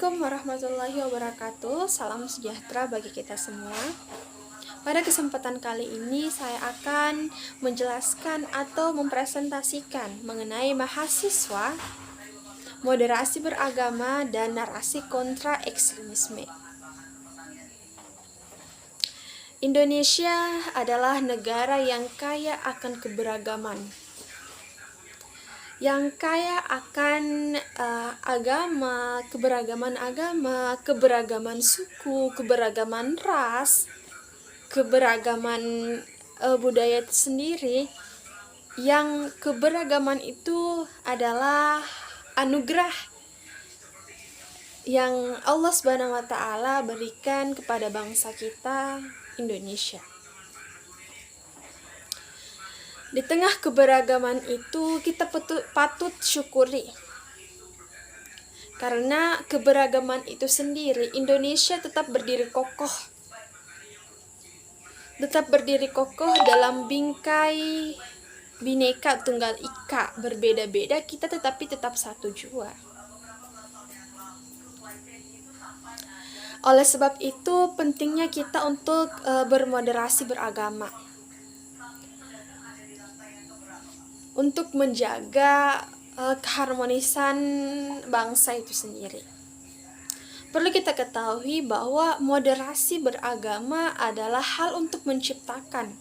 Assalamualaikum warahmatullahi wabarakatuh. Salam sejahtera bagi kita semua. Pada kesempatan kali ini saya akan menjelaskan atau mempresentasikan mengenai mahasiswa, moderasi beragama, dan narasi kontra ekstremisme. Indonesia adalah negara yang kaya akan keberagaman, yang kaya akan agama, keberagaman suku, keberagaman ras, keberagaman budaya itu sendiri, yang keberagaman itu adalah anugerah yang Allah Subhanahu wa taala berikan kepada bangsa kita Indonesia. Di tengah keberagaman itu kita patut syukuri, karena keberagaman itu sendiri Indonesia tetap berdiri kokoh dalam bingkai Bhinneka Tunggal Ika, berbeda-beda kita tetapi tetap satu jua. Oleh sebab itu pentingnya kita untuk bermoderasi beragama, untuk menjaga keharmonisan bangsa itu sendiri. Perlu kita ketahui bahwa moderasi beragama adalah hal untuk menciptakan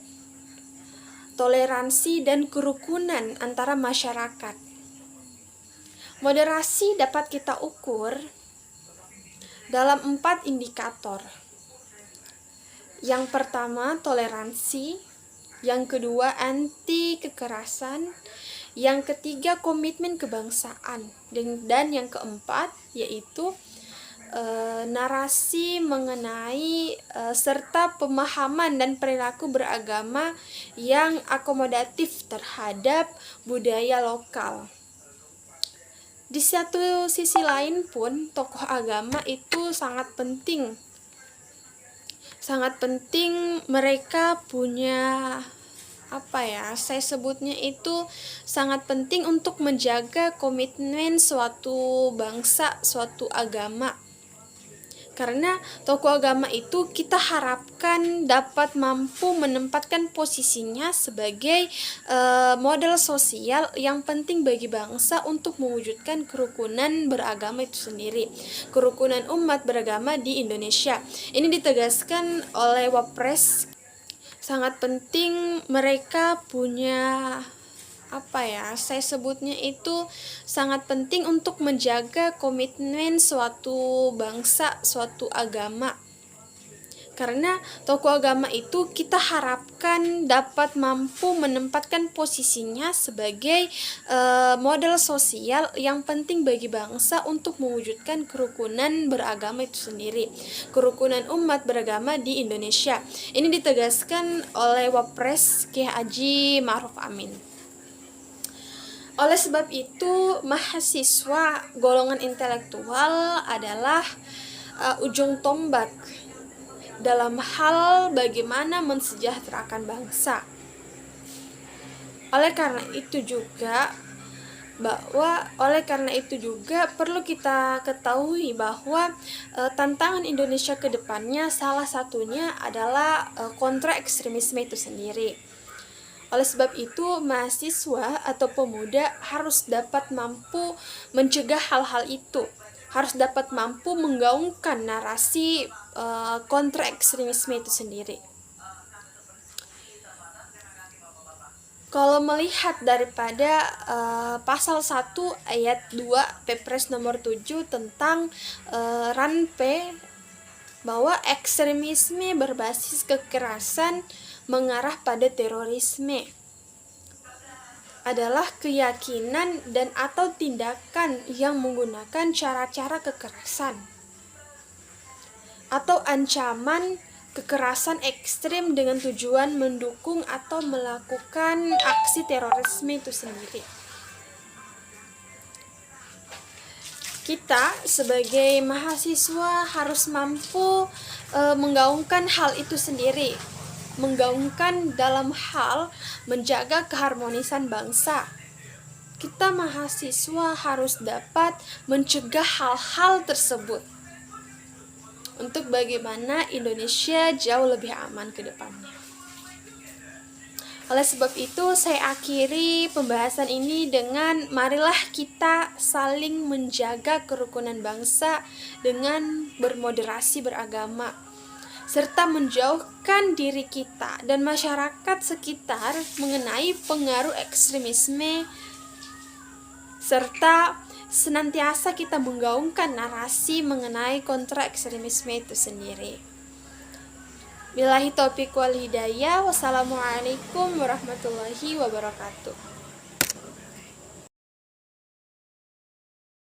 toleransi dan kerukunan antara masyarakat. Moderasi dapat kita ukur dalam 4 indikator. Yang pertama, toleransi. Yang kedua, anti kekerasan. Yang ketiga, komitmen kebangsaan. Dan yang keempat, yaitu narasi mengenai serta pemahaman dan perilaku beragama yang akomodatif terhadap budaya lokal. Di satu sisi lain pun, tokoh agama itu sangat penting. Mereka punya saya sebutnya itu sangat penting untuk menjaga komitmen suatu bangsa, suatu agama. Karena tokoh agama itu kita harapkan dapat mampu menempatkan posisinya sebagai model sosial yang penting bagi bangsa untuk mewujudkan kerukunan beragama itu sendiri, kerukunan umat beragama di Indonesia. Ini ditegaskan oleh Wapres. Sangat penting mereka punya saya sebutnya itu sangat penting untuk menjaga komitmen suatu bangsa, suatu agama. Karena tokoh agama itu kita harapkan dapat mampu menempatkan posisinya sebagai model sosial yang penting bagi bangsa untuk mewujudkan kerukunan beragama itu sendiri, kerukunan umat beragama di Indonesia. Ini ditegaskan oleh Wapres Kiai Haji Ma'ruf Amin. Oleh sebab itu, mahasiswa golongan intelektual adalah ujung tombak dalam hal bagaimana mensejahterakan bangsa. Oleh karena itu juga perlu kita ketahui bahwa tantangan Indonesia ke depannya salah satunya adalah kontra ekstremisme itu sendiri. Oleh sebab itu, mahasiswa atau pemuda harus dapat mampu mencegah hal-hal itu, harus dapat mampu menggaungkan narasi kontra ekstremisme itu sendiri. Kalau melihat daripada pasal 1 ayat 2 Perpres nomor 7 tentang RANP, bahwa ekstremisme berbasis kekerasan mengarah pada terorisme adalah keyakinan dan atau tindakan yang menggunakan cara-cara kekerasan atau ancaman kekerasan ekstrem dengan tujuan mendukung atau melakukan aksi terorisme itu sendiri. Kita sebagai mahasiswa harus mampu menggaungkan hal itu sendiri, menggaungkan dalam hal menjaga keharmonisan bangsa, kita mahasiswa harus dapat mencegah hal-hal tersebut untuk bagaimana Indonesia jauh lebih aman ke depannya. Oleh sebab itu, saya akhiri pembahasan ini dengan marilah kita saling menjaga kerukunan bangsa dengan bermoderasi beragama, serta menjauhkan diri kita dan masyarakat sekitar mengenai pengaruh ekstremisme, serta senantiasa kita menggaungkan narasi mengenai kontra ekstremisme itu sendiri. Billahi taufiq wal hidayah. Wassalamualaikum warahmatullahi wabarakatuh.